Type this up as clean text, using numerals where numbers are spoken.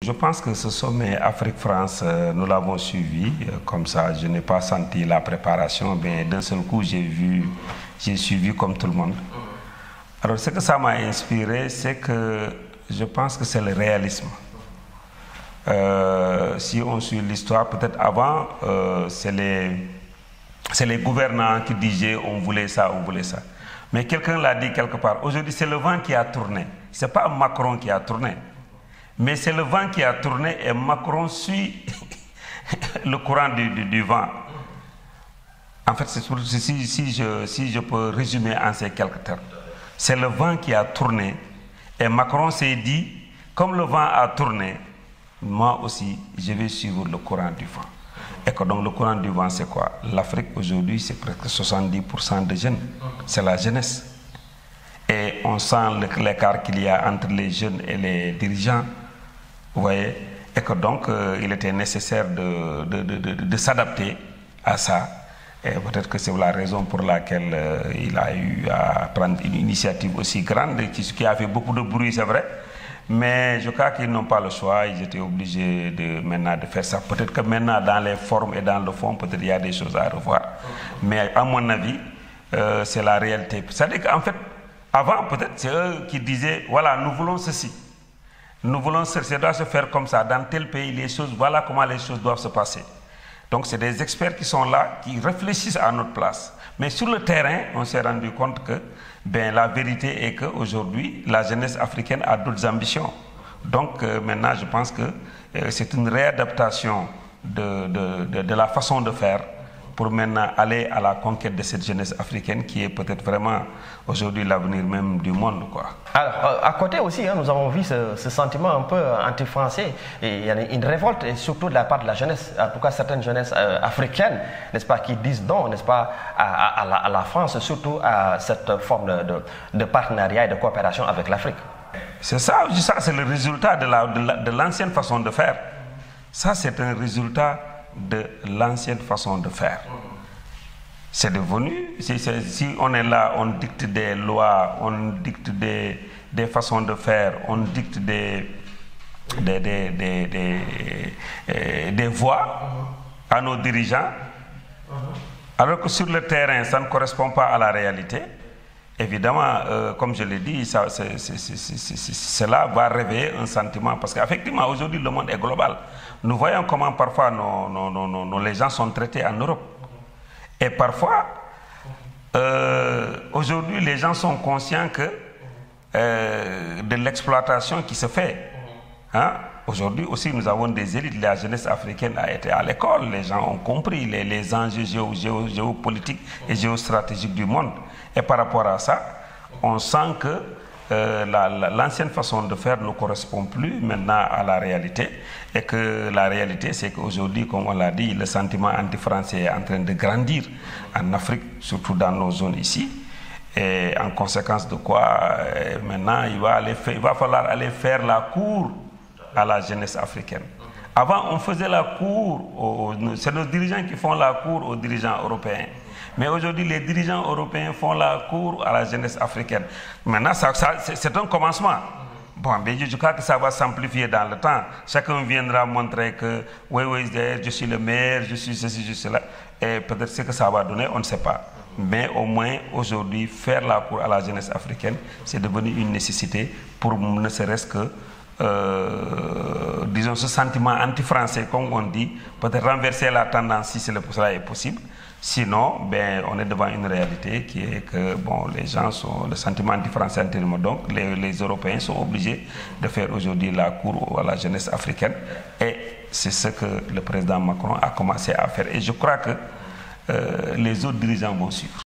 Je pense que ce sommet Afrique-France, nous l'avons suivi comme ça. Je n'ai pas senti la préparation, mais d'un seul coup, j'ai suivi comme tout le monde. Alors, ce que ça m'a inspiré, c'est que je pense que c'est le réalisme. Si on suit l'histoire, peut-être avant, c'est les gouvernants qui disaient on voulait ça, on voulait ça. Mais quelqu'un l'a dit quelque part. Aujourd'hui, c'est le vent qui a tourné. Ce n'est pas Macron qui a tourné. Mais c'est le vent qui a tourné et Macron suit le courant du vent. En fait, si je peux résumer en ces quelques termes. C'est le vent qui a tourné et Macron s'est dit, comme le vent a tourné, moi aussi, je vais suivre le courant du vent. Et que donc le courant du vent, c'est quoi? L'Afrique, aujourd'hui, c'est presque 70% de jeunes. C'est la jeunesse. Et on sent l'écart qu'il y a entre les jeunes et les dirigeants. Vous voyez? Et que donc, il était nécessaire de s'adapter à ça. Et peut-être que c'est la raison pour laquelle il a eu à prendre une initiative aussi grande, qui a fait beaucoup de bruit, c'est vrai. Mais je crois qu'ils n'ont pas le choix, ils étaient obligés maintenant de faire ça. Peut-être que maintenant, dans les formes et dans le fond, peut-être il y a des choses à revoir. Mais à mon avis, c'est la réalité. C'est-à-dire qu'en fait, avant, peut-être, c'est eux qui disaient, voilà, nous voulons ceci. Nous voulons ça doit se faire comme ça. Dans tel pays, les choses, voilà comment les choses doivent se passer. Donc, c'est des experts qui sont là, qui réfléchissent à notre place. Mais sur le terrain, on s'est rendu compte que la vérité est qu'aujourd'hui, la jeunesse africaine a d'autres ambitions. Donc, maintenant, je pense que c'est une réadaptation de la façon de faire pour maintenant aller à la conquête de cette jeunesse africaine qui est peut-être vraiment aujourd'hui l'avenir même du monde, quoi. Alors, à côté aussi, nous avons vu ce sentiment un peu anti-français. Et il y a une révolte, et surtout de la part de la jeunesse, en tout cas certaines jeunesses africaines, n'est-ce pas, qui disent non, n'est-ce pas, à la France, surtout à cette forme de partenariat et de coopération avec l'Afrique. C'est ça, c'est le résultat de l'ancienne façon de faire. Ça, c'est un résultat de l'ancienne façon de faire. C'est devenu, si on est là, on dicte des lois, on dicte des façons de faire, on dicte des voies à nos dirigeants, alors que sur le terrain, ça ne correspond pas à la réalité. Évidemment, comme je l'ai dit, cela va réveiller un sentiment. Parce qu'effectivement, aujourd'hui, le monde est global. Nous voyons comment parfois les gens sont traités en Europe. Et parfois, aujourd'hui, les gens sont conscients de l'exploitation qui se fait. Hein? Aujourd'hui aussi, nous avons des élites. La jeunesse africaine a été à l'école. Les gens ont compris les enjeux géopolitiques et géostratégiques du monde. Et par rapport à ça, on sent que l'ancienne façon de faire ne correspond plus maintenant à la réalité. Et que la réalité, c'est qu'aujourd'hui, comme on l'a dit, le sentiment anti-français est en train de grandir en Afrique, surtout dans nos zones ici. Et en conséquence de quoi, maintenant, il va falloir aller faire la cour à la jeunesse africaine. Avant, on faisait la cour, c'est nos dirigeants qui font la cour aux dirigeants européens. Mais aujourd'hui, les dirigeants européens font la cour à la jeunesse africaine. Maintenant, c'est un commencement. Bon, mais je crois que ça va s'amplifier dans le temps. Chacun viendra montrer que, oui, je suis le meilleur, je suis ceci, je suis cela. Et peut-être ce que ça va donner, on ne sait pas. Mais au moins, aujourd'hui, faire la cour à la jeunesse africaine, c'est devenu une nécessité pour ne serait-ce que disons ce sentiment anti-français, comme on dit, peut-être renverser la tendance si cela est possible. Sinon, on est devant une réalité qui est que les gens sont le sentiment anti-français antérieur. Donc, les Européens sont obligés de faire aujourd'hui la cour à la jeunesse africaine. Et c'est ce que le président Macron a commencé à faire. Et je crois que les autres dirigeants vont suivre.